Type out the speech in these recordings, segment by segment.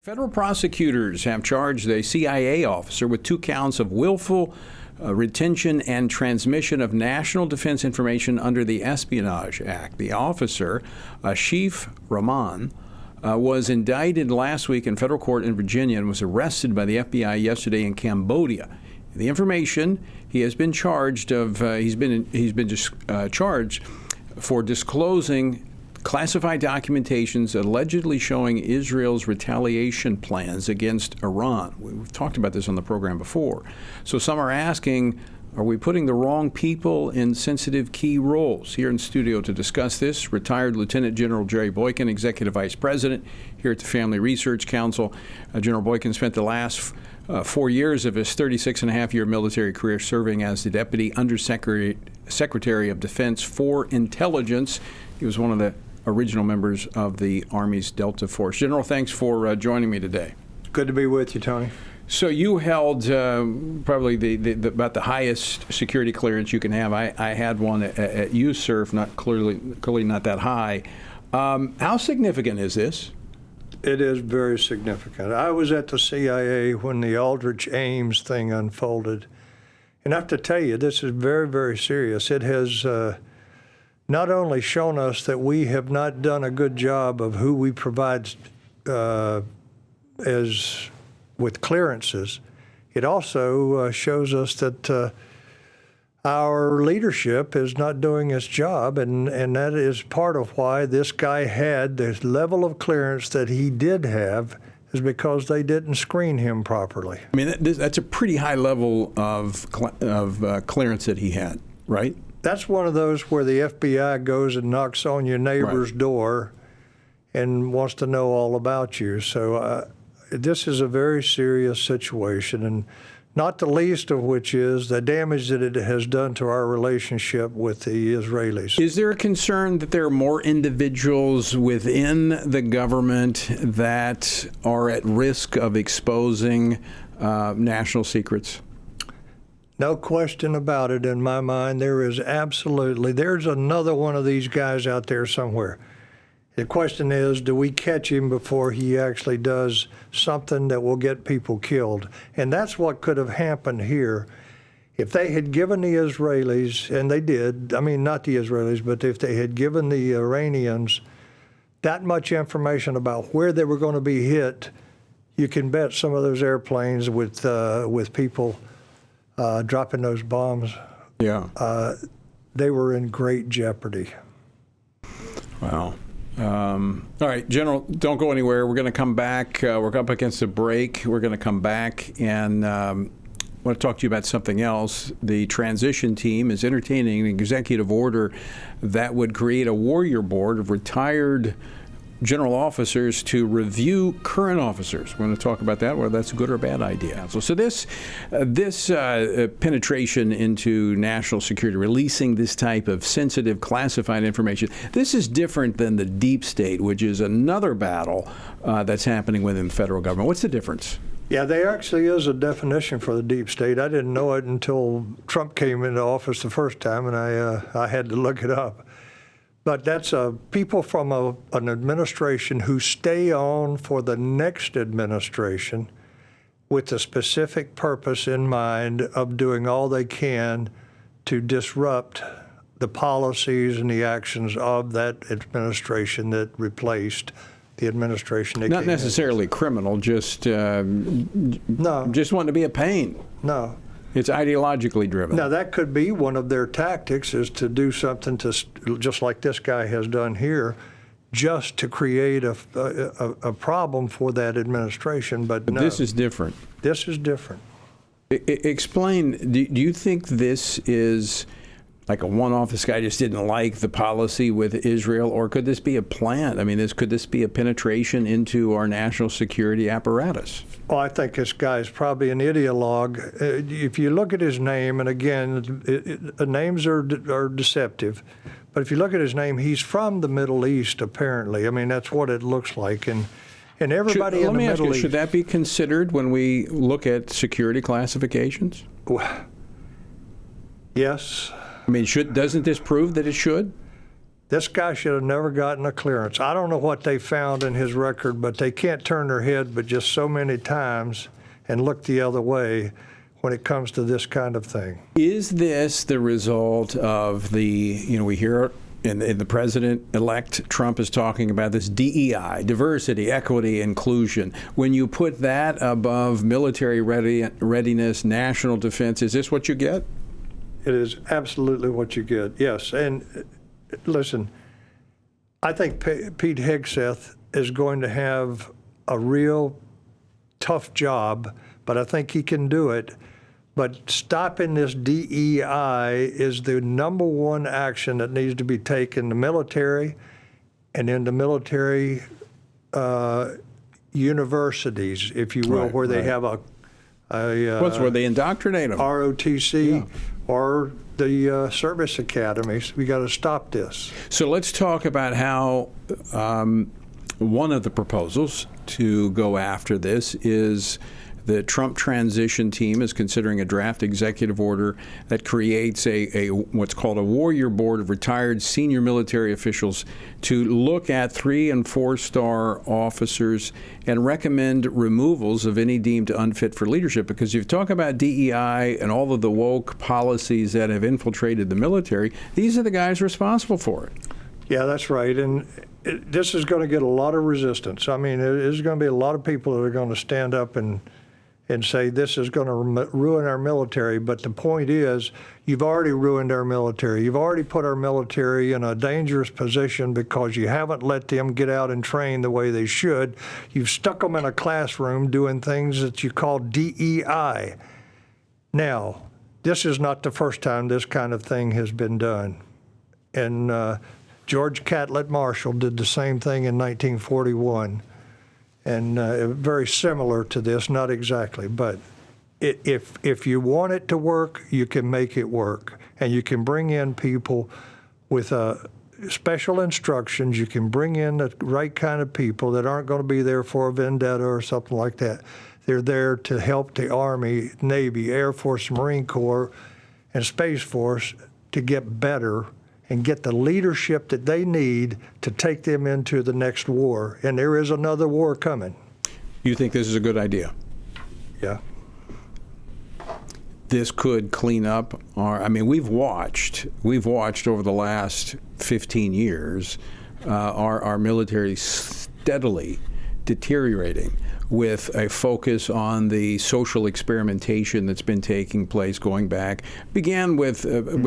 Federal prosecutors have charged a CIA officer with 2 counts of willful retention and transmission of national defense information under the Espionage Act. The officer, Ashif Rahman, was indicted last week in federal court in Virginia and was arrested by the FBI yesterday in Cambodia. The information he has been charged of, charged for disclosing classified documentations allegedly showing Israel's retaliation plans against Iran. We've talked about this on the program before. So some are asking, are we putting the wrong people in sensitive key roles? Here in studio to discuss this, retired Lieutenant General Jerry Boykin, Executive Vice President here at the Family Research Council. General Boykin spent the last 4 years of his 36-and-a-half-year military career serving as the Deputy Secretary of Defense for Intelligence. He was one of the original members of the Army's Delta Force. General, thanks for joining me today. Good to be with you, Tony. So you held probably about the highest security clearance you can have. I had one at USURF, not clearly not that high. How significant is this? It is very significant. I was at the CIA when the Aldrich Ames thing unfolded. And I have to tell you, this is very, very serious. It has not only shown us that we have not done a good job of who we provide as with clearances, it also shows us that our leadership is not doing its job, and that is part of why this guy had this level of clearance that he did have, is because they didn't screen him properly. I mean, that's a pretty high level of clearance that he had, right? That's one of those where the FBI goes and knocks on your neighbor's door and wants to know all about you. So this is a very serious situation, and not the least of which is the damage that it has done to our relationship with the Israelis. Is there a concern that there are more individuals within the government that are at risk of exposing national secrets? No question about it in my mind. There's another one of these guys out there somewhere. The question is, do we catch him before he actually does something that will get people killed? And that's what could have happened here. If they had given the Israelis, and they did, I mean, not the Israelis, but if they had given the Iranians that much information about where they were going to be hit, you can bet some of those airplanes with people dropping those bombs, they were in great jeopardy. Wow. All right, General, don't go anywhere. We're going to come back. We're up against a break. We're going to come back and want to talk to you about something else. The transition team is entertaining an executive order that would create a warrior board of retired general officers to review current officers. We're going to talk about that, whether that's a good or a bad idea. So this penetration into national security, releasing this type of sensitive, classified information, this is different than the deep state, which is another battle that's happening within the federal government. What's the difference? Yeah, there actually is a definition for the deep state. I didn't know it until Trump came into office the first time, and I had to look it up. But that's people from an administration who stay on for the next administration with the specific purpose in mind of doing all they can to disrupt the policies and the actions of that administration that replaced the administration. Not necessarily criminal, just just wanting to be a pain. No. It's ideologically driven. Now, that could be one of their tactics, is to do something just like this guy has done here, just to create a problem for that administration. But no. This is different. This is different. Explain, do you think this is like a one-off, this guy just didn't like the policy with Israel, or could this be a plan? I mean, could this be a penetration into our national security apparatus? Well, I think this guy's probably an ideologue. If you look at his name, and again, names are deceptive, but if you look at his name, he's from the Middle East, apparently. I mean, that's what it looks like. And everybody in the Middle East. Should that be considered when we look at security classifications? Yes. I mean, doesn't this prove that it should? This guy should have never gotten a clearance. I don't know what they found in his record, but they can't turn their head but just so many times and look the other way when it comes to this kind of thing. Is this the result of we hear in the president-elect Trump is talking about this DEI, diversity, equity, inclusion. When you put that above military readiness, national defense, is this what you get? It is absolutely what you get, yes. And listen, I think Pete Hegseth is going to have a real tough job, but I think he can do it. But stopping this DEI is the number one action that needs to be taken in the military and in the military universities, if you will, where they have what's where they indoctrinate them? ROTC or the service academies. We got to stop this. So let's talk about how one of the proposals to go after this is the Trump transition team is considering a draft executive order that creates a what's called a warrior board of retired senior military officials to look at 3- and 4-star officers and recommend removals of any deemed unfit for leadership. Because if you talk about DEI and all of the woke policies that have infiltrated the military, these are the guys responsible for it. Yeah, that's right. And this is going to get a lot of resistance. I mean, there's going to be a lot of people that are going to stand up and say this is going to ruin our military. But the point is, you've already ruined our military. You've already put our military in a dangerous position because you haven't let them get out and train the way they should. You've stuck them in a classroom doing things that you call DEI. Now, this is not the first time this kind of thing has been done. And George Catlett Marshall did the same thing in 1941. And very similar to this, not exactly, but if you want it to work, you can make it work. And you can bring in people with special instructions. You can bring in the right kind of people that aren't going to be there for a vendetta or something like that. They're there to help the Army, Navy, Air Force, Marine Corps, and Space Force to get better and get the leadership that they need to take them into the next war. And there is another war coming. You think this is a good idea? Yeah. This could clean up we've watched over the last 15 years our military steadily deteriorating with a focus on the social experimentation that's been taking place going back. Began with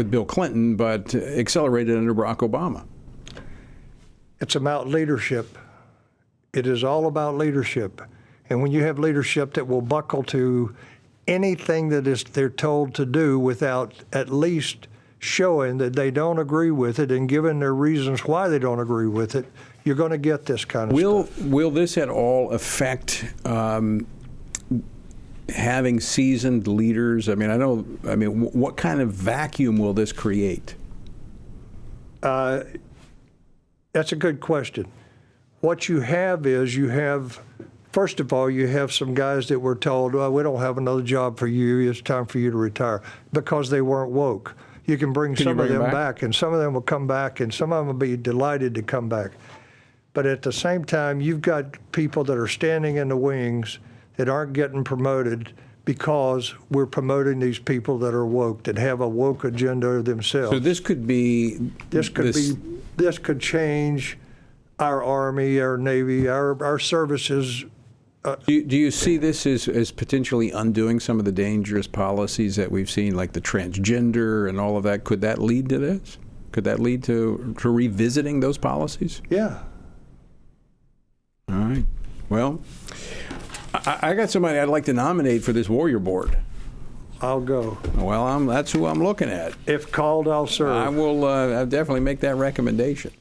Bill Clinton, but accelerated under Barack Obama. It's about leadership. It is all about leadership. And when you have leadership that will buckle to anything that they're told to do without at least showing that they don't agree with it and giving their reasons why they don't agree with it, you're going to get this kind of stuff. Will this at all affect having seasoned leaders? What kind of vacuum will this create? That's a good question. What you have is first of all, you have some guys that were told, well, we don't have another job for you. It's time for you to retire, because they weren't woke. You can bring some of them back, and some of them will come back, and some of them will be delighted to come back. But at the same time, you've got people that are standing in the wings that aren't getting promoted because we're promoting these people that are woke, that have a woke agenda themselves. So this could change our Army, our Navy, our services. Do you see this as potentially undoing some of the dangerous policies that we've seen, like the transgender and all of that? Could that lead to this? Could that lead to revisiting those policies? Yeah. All right. Well, I got somebody I'd like to nominate for this warrior board. I'll go. Well, that's who I'm looking at. If called, I'll serve. I will I'll definitely make that recommendation.